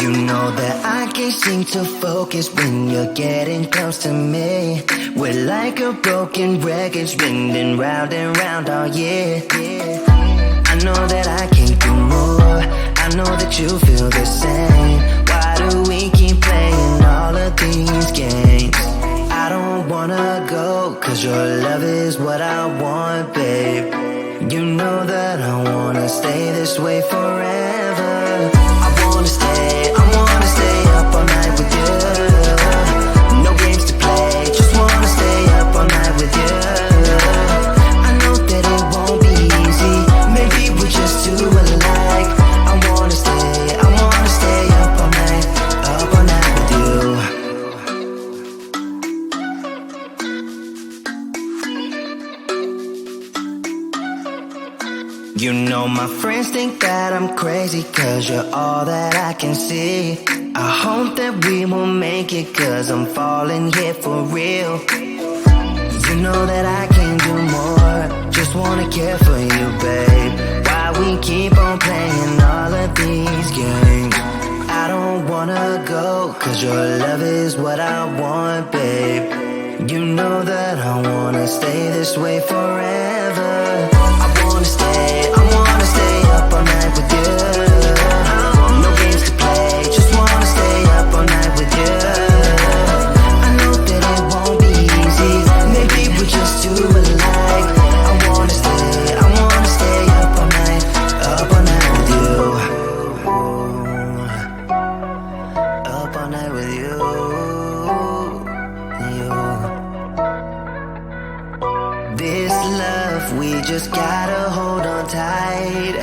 You know that I can't seem to focus when you're getting close to me. We're like a broken record spinning round and round all year. I know that I can't do more. I know that you feel the same. Why do we keep playing all of these games? I don't wanna go, cause your love is what I want, babe. You know that I wanna stay this way forever. I wanna stay up all night with you. No games to play, just wanna stay up all night with you. I know that it won't be easy, maybe we're just too alike. I wanna stay up all night with you. You know my friends think that I'm crazy, cause you're all that I can see. I hope that we will make it, cause I'm falling here for real. You know that I can do more, just wanna care for you, babe. Why we keep on playing all of these games? I don't wanna go, cause your love is what I want, babe. You know that I wanna stay this way forever. I wanna stay up all night with you. No games to play, just wanna stay up all night with you. I know that it won't be easy, maybe we're just too alike. I wanna stay up all night with you. Up all night with you. This love, we just gotta hold on tight.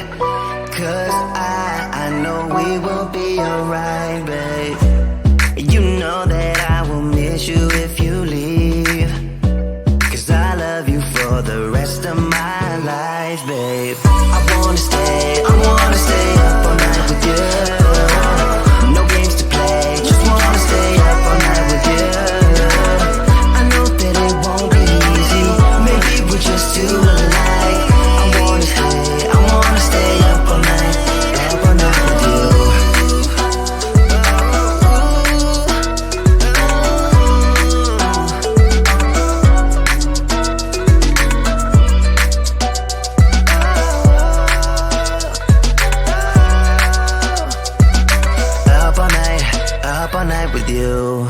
Cause I know we will be alright, babe. You know that I will miss you if you leave. Cause I love you for the rest of my life, babe. I wanna stay up all night with you. No games to play, just wanna stay up all night with you. I know that it won't be easy, maybe we're just too alike. I wanna stay up all night with you. Up all night with you.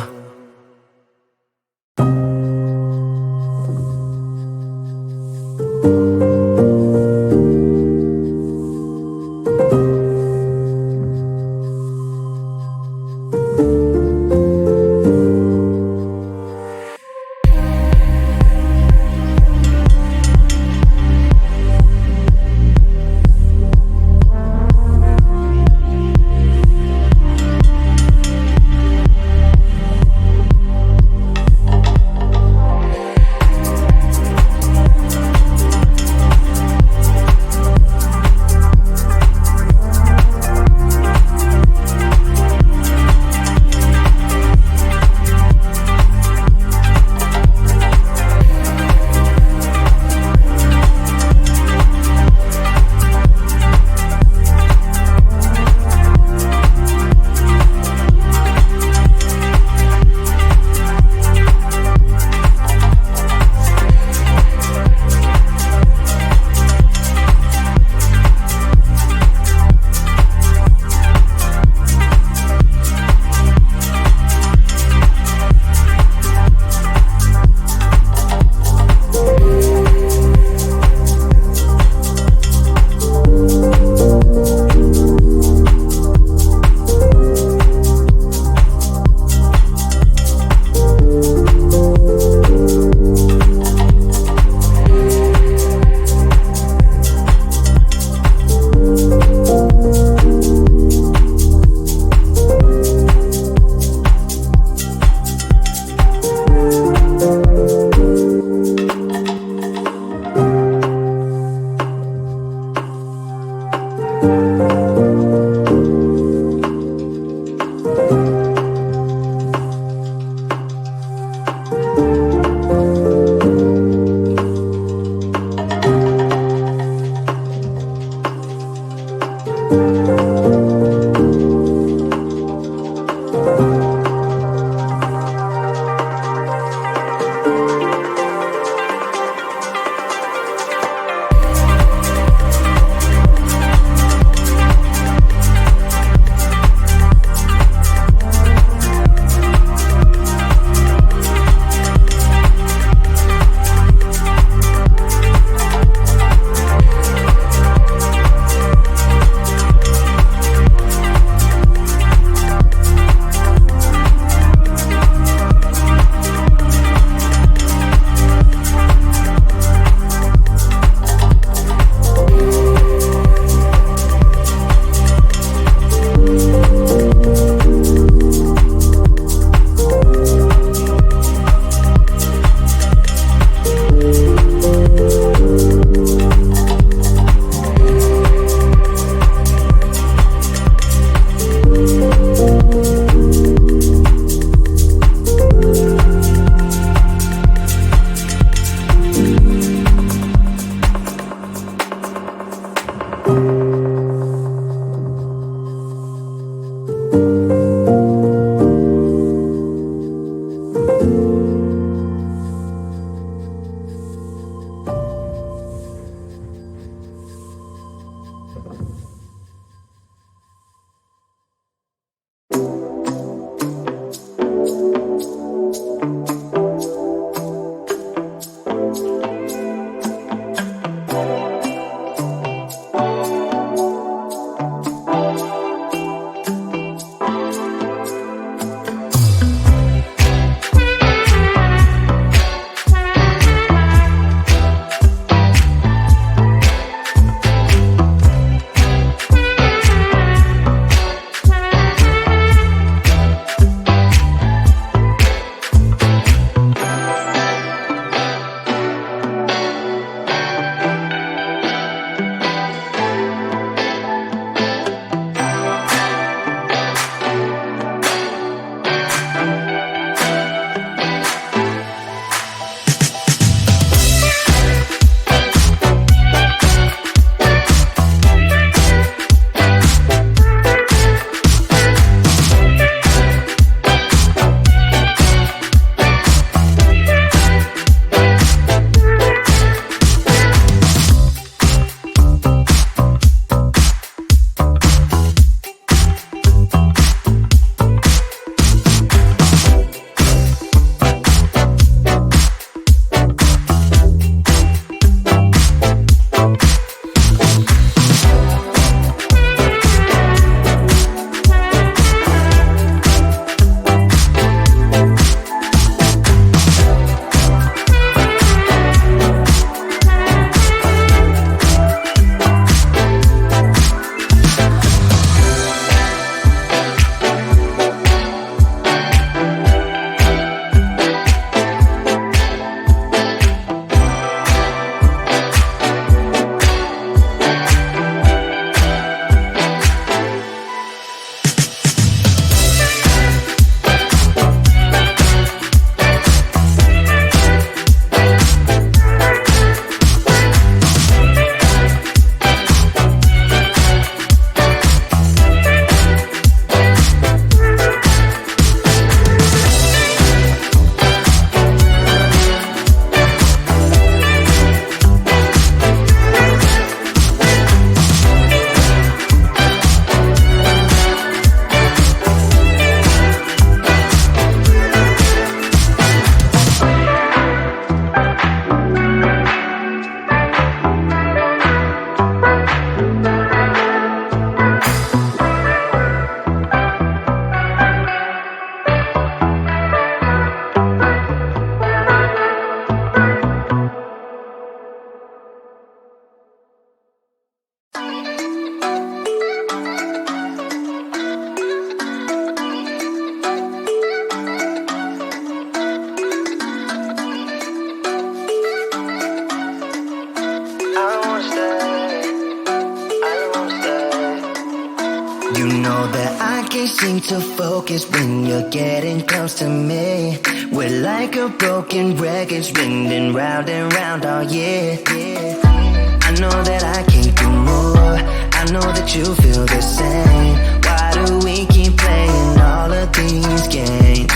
You know that I can't seem to focus when you're getting close to me. We're like a broken record spinning round and round all year. I know that I can't do more. I know that you feel the same. Why do we keep playing all of these games?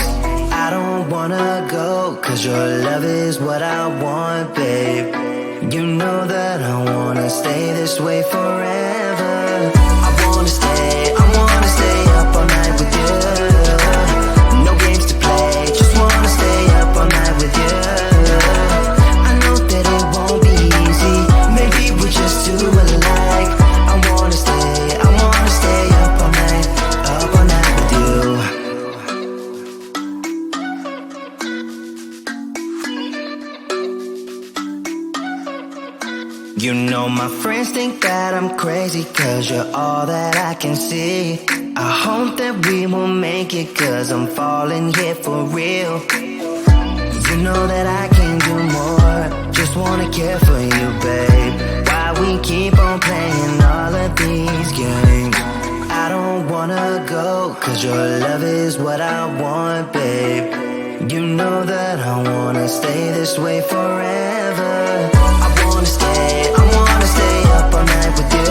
I don't wanna go, 'cause your love is what I want, babe. You know that I wanna stay this way forever. I wanna stay up all night with you. No games to play, just wanna stay up all night with you. I know that it won't be easy, maybe we're just too alike. I wanna stay up all night with you. You know my friends think that I'm crazy, 'cause you're all that I can see. I hope that we will make it, 'cause I'm falling here for real. You know that I can do more, just wanna care for you, babe. Why we keep on playing all of these games? I don't wanna go, 'cause your love is what I want, babe. You know that I wanna stay this way forever. I wanna stay up all night with you.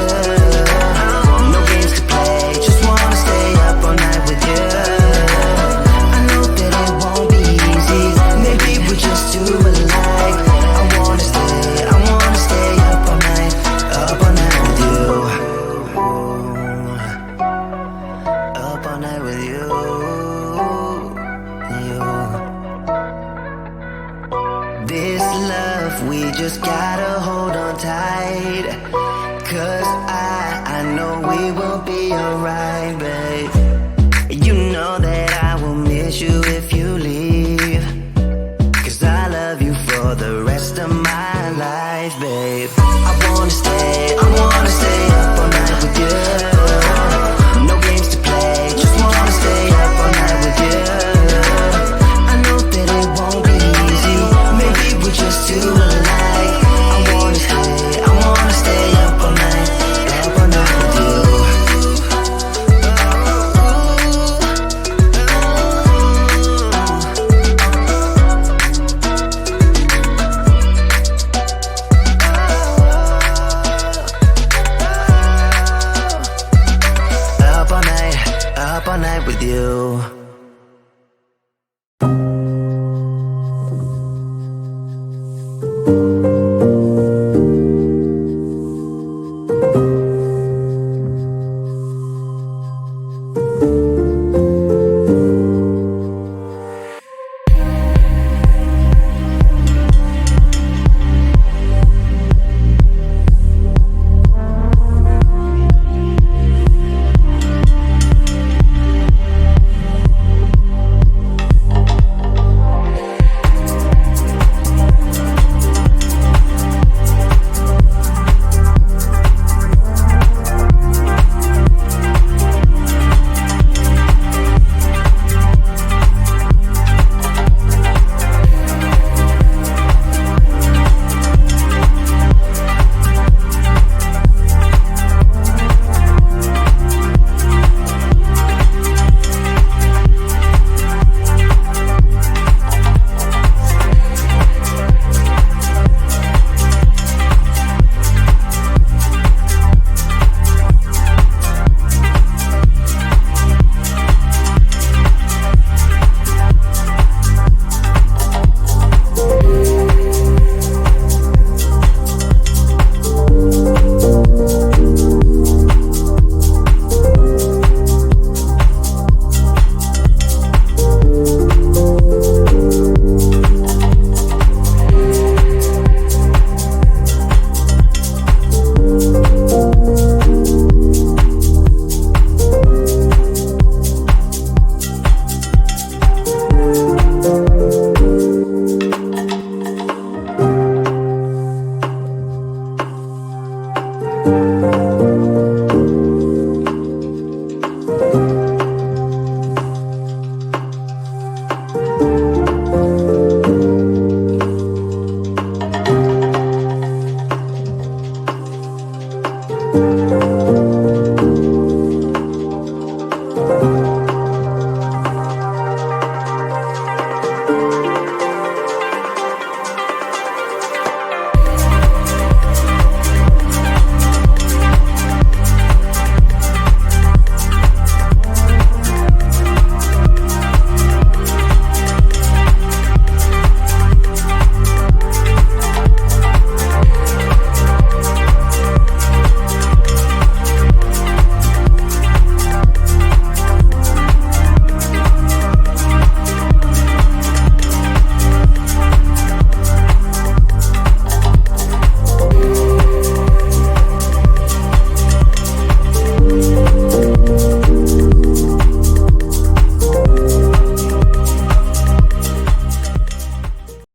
No games to play, just wanna stay up all night with you. I know that it won't be easy, maybe we're just too alike. I wanna stay up all night with you. Up all night with you. This love, we just gotta hold on tight, 'cause I know we will be alright, babe. You know that I will miss you if you leave, 'cause I love you for the rest of my life, babe. I wanna stay up all night with you. No games to play, just wanna stay up all night with you. I know that it won't be easy, maybe we're just too alike. I wanna stay up all night with you. Up all night with you.